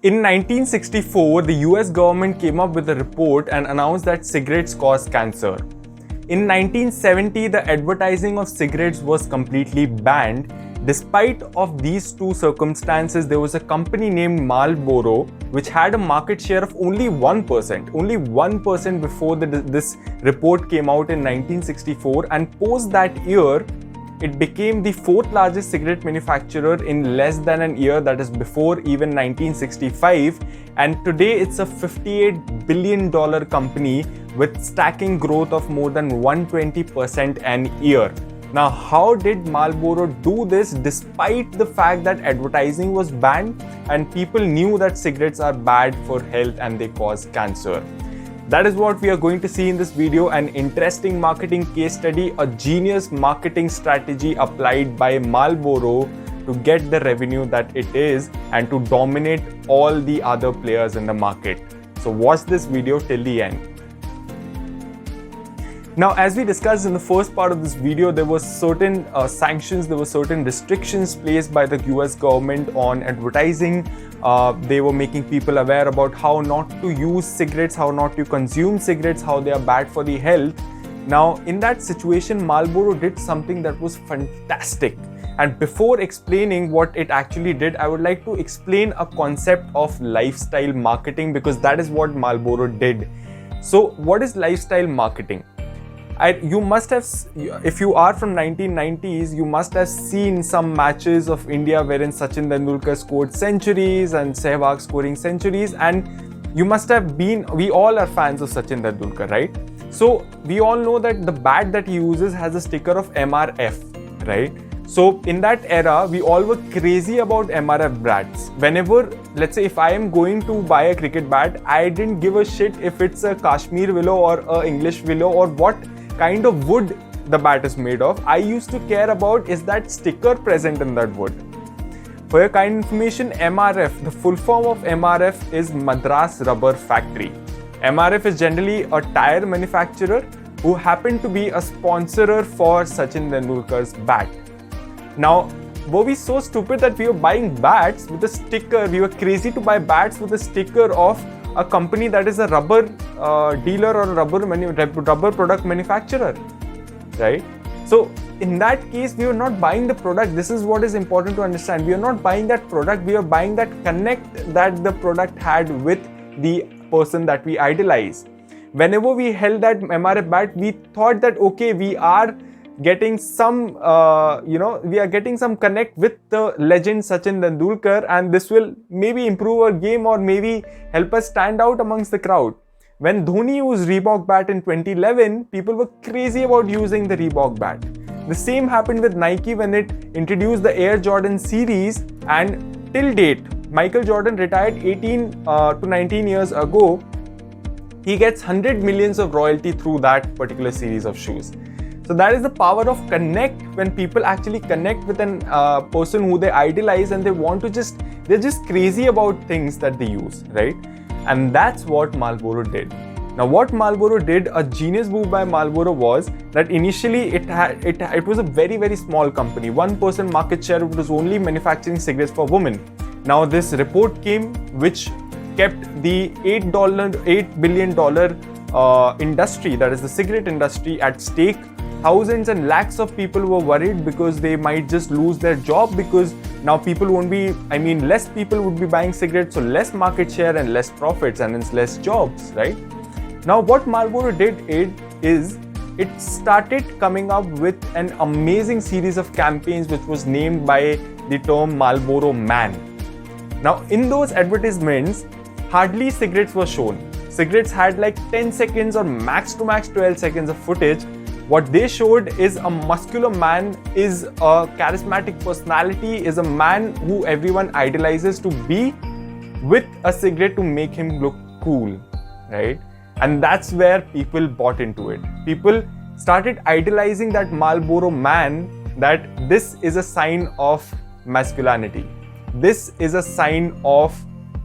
In 1964, the US government came up with a report and announced that cigarettes cause cancer. In 1970, the advertising of cigarettes was completely banned. Despite of these two circumstances, there was a company named Marlboro which had a market share of only 1%, only 1% before this report came out in 1964, and post that year, it became the fourth largest cigarette manufacturer in less than an year, that is before even 1965, and today it's a $58 billion company with stacking growth of more than 120% an year. Now, how did Marlboro do this despite the fact that advertising was banned and people knew that cigarettes are bad for health and they cause cancer? That is what we are going to see in this video, an interesting marketing case study, a genius marketing strategy applied by Marlboro to get the revenue that it is and to dominate all the other players in the market. So watch this video till the end. Now, as we discussed in the first part of this video, there were certain sanctions, there were certain restrictions placed by the US government on advertising. They were making people aware about how not to use cigarettes, how not to consume cigarettes, how they are bad for the health. Now, in that situation, Marlboro did something that was fantastic. And before explaining what it actually did, I would like to explain a concept of lifestyle marketing, because that is what Marlboro did. So, what is lifestyle marketing? You must have, if you are from 1990s, you must have seen some matches of India wherein Sachin Tendulkar scored centuries and Sehwag scoring centuries, and you must have been, we all are fans of Sachin Tendulkar, right? So we all know that the bat that he uses has a sticker of MRF, right? So in that era, we all were crazy about MRF bats. Whenever, let's say if I am going to buy a cricket bat, I didn't give a shit if it's a Kashmir willow or a English willow or what kind of wood the bat is made of. I used to care about is that sticker present in that wood. For your kind information, MRF, the full form of MRF is Madras Rubber Factory. MRF is generally a tire manufacturer who happened to be a sponsorer for Sachin Tendulkar's bat. Now, were we so stupid that we were buying bats with a sticker? We were crazy to buy bats with a sticker of a company that is a rubber dealer or a rubber product manufacturer, right? So in that case, we are not buying the product. This is what is important to understand. We are not buying that product. We are buying that connect that the product had with the person that we idolize. Whenever we held that MRF bat, we thought that, okay, we are getting some, we are getting some connect with the legend Sachin Tendulkar, and this will maybe improve our game or maybe help us stand out amongst the crowd. When Dhoni used Reebok bat in 2011, people were crazy about using the Reebok bat. The same happened with Nike when it introduced the Air Jordan series, and till date, Michael Jordan retired 18 to 19 years ago. He gets 100 millions of royalty through that particular series of shoes. So that is the power of connect, when people actually connect with a person who they idolize and they want to they're just crazy about things that they use, right? And that's what Marlboro did. Now what Marlboro did, a genius move by Marlboro, was that initially it was a very, very small company, 1% market share. It was only manufacturing cigarettes for women. Now this report came which kept the $8 billion industry, that is the cigarette industry, at stake. Thousands and lakhs of people were worried because they might just lose their job, because now people won't be, less people would be buying cigarettes, so less market share and less profits and hence less jobs, right? Now what Marlboro did is it started coming up with an amazing series of campaigns which was named by the term Marlboro Man. Now in those advertisements, hardly cigarettes were shown. Cigarettes had like 10 seconds or max to max 12 seconds of footage. What they showed is a muscular man, is a charismatic personality, is a man who everyone idolizes to be with a cigarette to make him look cool, right? And that's where people bought into it. People started idolizing that Marlboro Man, that this is a sign of masculinity. This is a sign of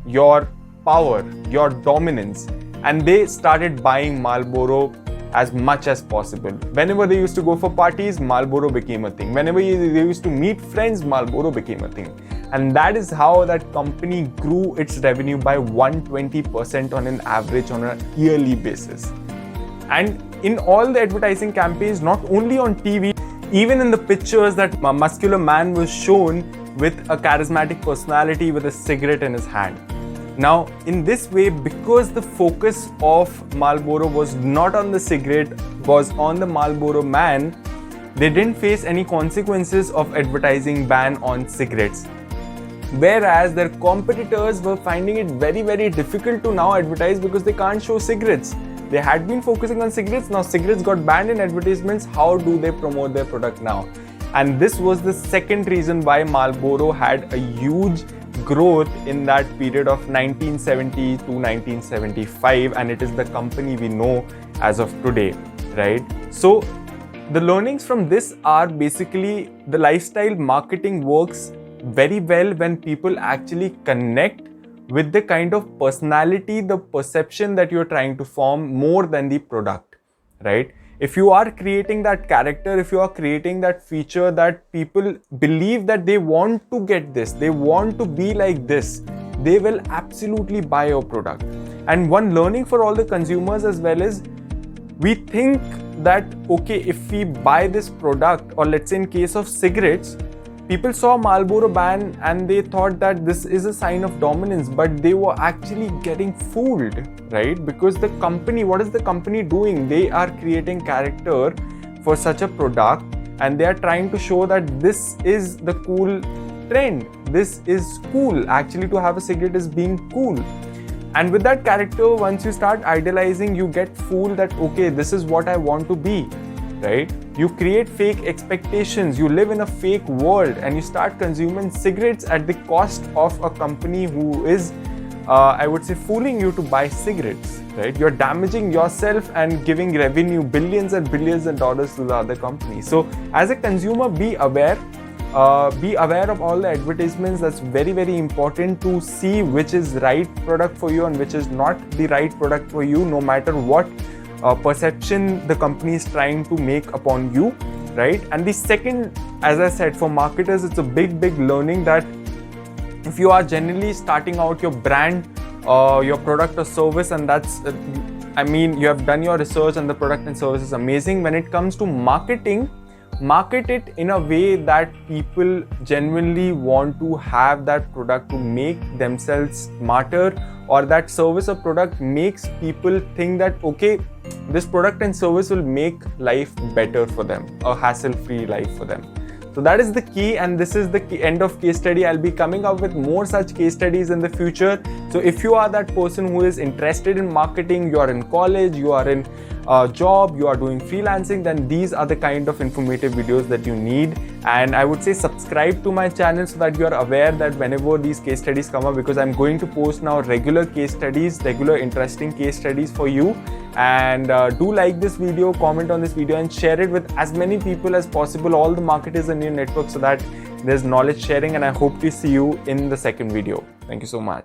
your power, your dominance. And they started buying Marlboro as much as possible. Whenever they used to go for parties, Marlboro became a thing. Whenever they used to meet friends, Marlboro became a thing. And that is how that company grew its revenue by 120% on an average on a yearly basis. And in all the advertising campaigns, not only on TV, even in the pictures, that muscular man was shown with a charismatic personality with a cigarette in his hand. Now, in this way, because the focus of Marlboro was not on the cigarette, was on the Marlboro man, they didn't face any consequences of advertising ban on cigarettes. Whereas their competitors were finding it very, very difficult to now advertise because they can't show cigarettes. They had been focusing on cigarettes, now cigarettes got banned in advertisements. How do they promote their product now? And this was the second reason why Marlboro had a huge growth in that period of 1970 to 1975, and it is the company we know as of today, right? So the learnings from this are basically the lifestyle marketing works very well when people actually connect with the kind of personality, the perception that you're trying to form more than the product, right? If you are creating that character, if you are creating that feature that people believe that they want to get this, they want to be like this, they will absolutely buy your product. And one learning for all the consumers as well is, we think that, okay, if we buy this product, or let's say in case of cigarettes, people saw Marlboro ban and they thought that this is a sign of dominance, but they were actually getting fooled, right? Because the company, what is the company doing? They are creating character for such a product, and they are trying to show that this is the cool trend. This is cool. Actually, to have a cigarette is being cool. And with that character, once you start idolizing, you get fooled that, okay, this is what I want to be, right? You create fake expectations, you live in a fake world, and you start consuming cigarettes at the cost of a company who is, I would say, fooling you to buy cigarettes, right? You're damaging yourself and giving revenue, billions and billions of dollars to the other company. So as a consumer, be aware of all the advertisements. That's very, very important to see which is right product for you and which is not the right product for you, no matter what perception the company is trying to make upon you, right? And the second, as I said, for marketers, it's a big learning that if you are generally starting out your brand, your product or service, and that's, you have done your research and the product and service is amazing. When it comes to marketing, market it in a way that people genuinely want to have that product to make themselves smarter, or that service or product makes people think that, okay, this product and service will make life better for them, a hassle-free life for them. So that is the key, and this is the end of case study. I'll be coming up with more such case studies in the future. So if you are that person who is interested in marketing, you are in college, you are in a job, you are doing freelancing, then these are the kind of informative videos that you need. And I would say subscribe to my channel so that you are aware that whenever these case studies come up, because I'm going to post now regular case studies, regular interesting case studies for you. And do like this video, comment on this video, and share it with as many people as possible, all the marketers in your network, so that there's knowledge sharing. And I hope to see you in the second video. Thank you so much.